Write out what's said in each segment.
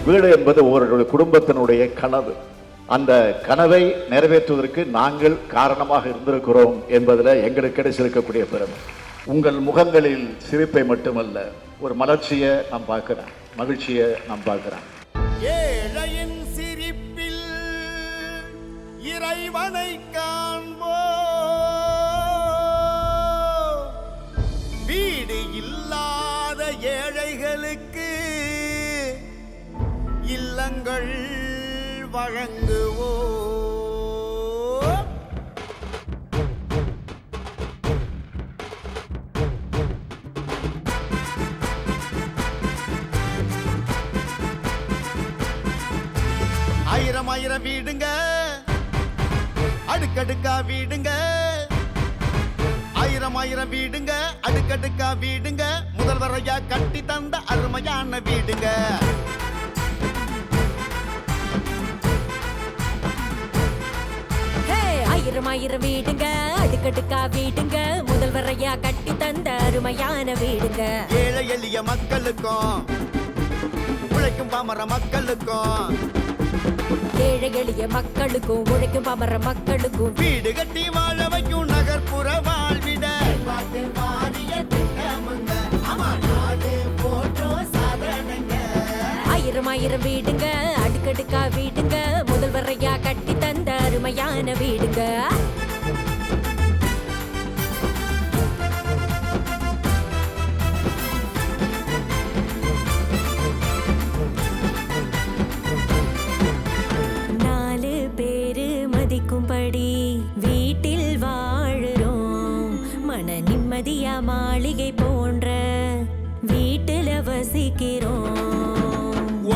வீடு என்பது ஒவ்வொரு குடும்பத்தினுடைய கனவு. அந்த கனவை நிறைவேற்றுவதற்கு நாங்கள் காரணமாக இருந்திருக்கிறோம் என்பதில் எங்களுக்கு கிடைச்சிருக்கக்கூடிய பெருமை. உங்கள் முகங்களில் சிரிப்பை மட்டுமல்ல, ஒரு மலர்ச்சியை நாம் பார்க்கிறோம், மகிழ்ச்சியை நாம் பார்க்கிறோம். ஏழையின் சிரிப்பில் இறைவனை காண்போ, வீடு இல்லாத ஏழைகளுக்கு இல்லங்கள் வழங்குவோ. ஆயிரம் ஆயிரம் வீடுங்க, அடுக்கடுக்கா வீடுங்க, ஆயிரம் ஆயிரம் வீடுங்க, அடுக்கடுக்கா வீடுங்க, முதல்வரையா கட்டி தந்த அருமையான வீடுங்க. ஆயிரம் ஆயிரம் வீடுங்க, அடுக்கடுக்கா வீடுங்க, முதல்வரையா கட்டி தந்த அருமையான வீடுங்க. ஏழை எளிய மக்களுக்கும் உழைக்கும் பாமர மக்களுக்கும், ஏழை எளிய மக்களுக்கும் உழைக்கும் பாமர மக்களுக்கும் வீடு கட்டி வாழ வைக்கும் நகர்ப்புற வாழ்விட ஆயிரம் ஆயிரம் வீடுங்க, அடுக்கடுக்கா வீடுங்க, முதல்வரையா கட்டி தந்த அருமையான வீடுங்க. நாலு பேரு மதிக்கும்படி வீட்டில் வாழுறோம், மன நிம்மதியா மாளிகை போன்ற வீட்டுல வசிக்கிறோம்.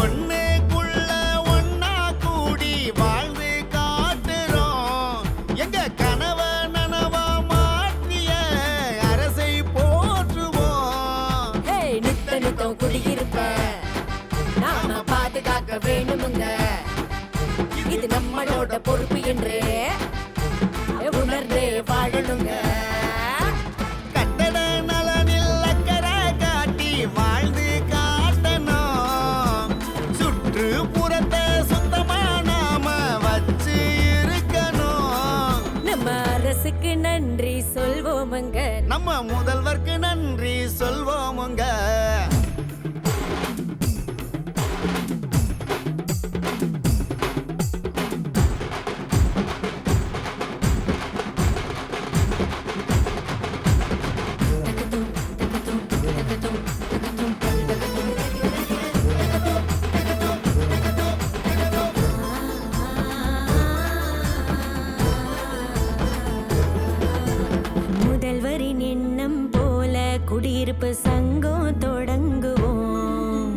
ஒன்னுக்குள்ள ஒன்னா கூடி வாழ்ந்து காட்டுறோம், எங்க கனவ நனவா மாற்றிய அரசை போற்றுவோம். நித்த நித்தம் குடியிருப்ப நாம பாதுகாக்க வேணுமுங்க, இது நம்மளோட பொறுப்பு என்று உணர்ந்தே வாழணுங்க. கட்டட நலனில் அக்கறை காட்டி வாழ்ந்து காட்டணும், சுற்றுப்புறத்தை சுத்தமா நாம வச்சு இருக்கணும். நம்ம அரசுக்கு நன்றி சொல்வோமுங்க, நம்ம முதல்வருக்கு நன்றி சொல்வோமுங்க. முதல்வரின் எண்ணம் போல குடியிருப்பு சங்கம் தொடங்குவோம்,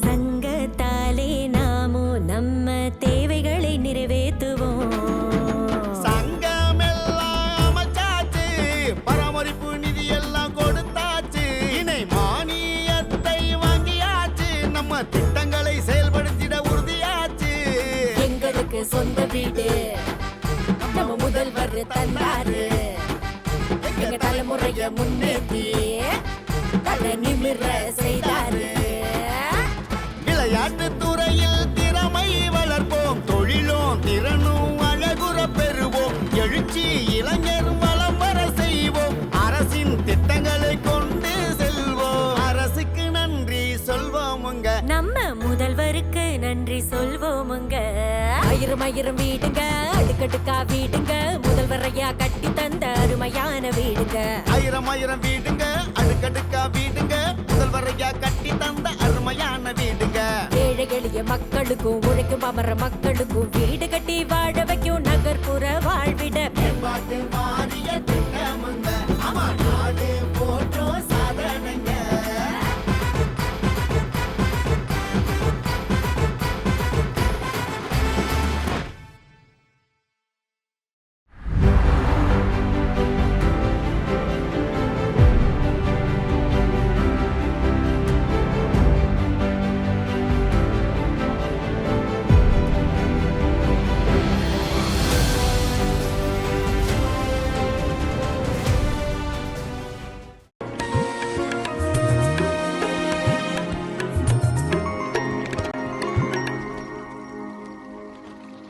சங்கத்தாலே நாமும் நம்ம தேவைகளை நிறைவேற்றுவோம். சங்கம் எல்லாம் அமைச்சாச்சு, பராமரிப்பு நிதி எல்லாம் கொடுத்தாச்சு, இணை மானியத்தை வாங்கியாச்சு, நம்ம திட்டங்களை செயல்படுத்திட உறுதியாச்சு. எங்களுக்கு சொந்த வீடு நம்ம முதல்வர் தந்தாரு, எங்க தலைமுறைய முன்னேற்றி தலை நிமிர செய்தாரு. விளையாட்டு துறையில் திறமை வளர்ப்போம், தொழிலும் திறனும் அழகுற பெறுவோம், எழுச்சி இளைஞர் வளம் வர செய்வோம், அரசின் திட்டங்களை கொண்டு செல்வோம், அரசுக்கு நன்றி சொல்வோமுங்க, நம்ம முதல்வருக்கு நன்றி சொல்வோமுங்க. ஆயிரம் ஆயிரம் வீடுங்க, அடுக்கடுக்கா வீடுங்க, முதல்வரையா கட்டி தந்த அருமையான வீடுங்க. ஆயிரம் ஆயிரம் வீடுங்க, அடுக்கடுக்கா வீடுங்க, முதல்வரையா கட்டி தந்த அருமையான வீடுங்க. ஏழை எளிய மக்களுக்கும் உழைக்கும் பாமர மக்களுக்கும் வீடு கட்டி வாழ வைக்கும் நகர்ப்புற வாழ்விட வாரிய திட்டமுங்க, ஆமா நாடு போற்றோம்.